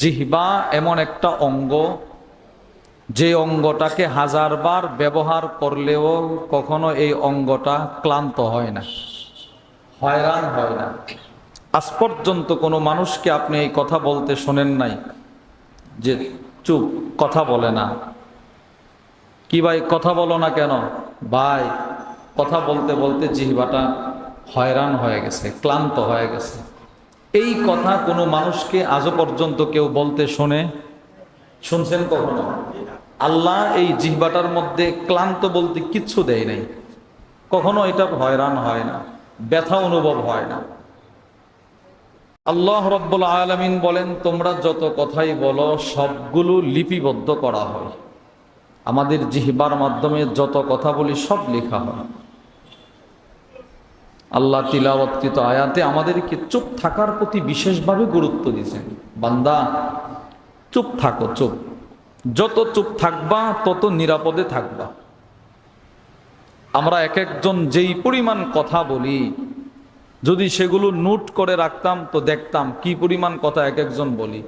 জিহ্বা এমন একটা অঙ্গ, যে অঙ্গটাকে হাজারবার ব্যবহার করলেও কখনো এই অঙ্গটা ক্লান্ত হয় না, হয়রান হয় না। আজ পর্যন্ত কোনো মানুষকে আপনি এই কথা বলতে শোনেন নাই যে চুপ, কথা বলে না। কি ভাই কথা বলো না কেন? ভাই কথা বলতে বলতে জিহ্বাটা হয়রান হয়ে গেছে, ক্লান্ত হয়ে গেছে। এই কথা কোনো মানুষকে আজও পর্যন্ত কেউ বলতে শুনছেন কখনো? আল্লাহ এই জিহ্বাটার মধ্যে ক্লান্ত বলতে কিচ্ছু দেয় নাই, কখনো এটা হয়রান হয় না, ব্যথা অনুভব হয় না। আল্লাহ রাব্বুল আলামিন বলেন, তোমরা যত কথাই বলো সবগুলো লিপিবদ্ধ করা হয়। আমাদের জিহ্বার মাধ্যমে যত কথা বলি সব লেখা হয়। আল্লাহ তিলাওয়াতকৃত আয়াতে আমাদেরকে চুপ থাকার প্রতি বিশেষভাবে গুরুত্ব দিয়েছেন। বান্দা চুপ থাকো, চুপ। যত চুপ থাকবা তত নিরাপদে থাকবা। আমরা এক একজন যেই পরিমাণ কথা বলি, যদি সেগুলো নোট করে রাখতাম তো দেখতাম কি পরিমাণ কথা এক একজন বলি।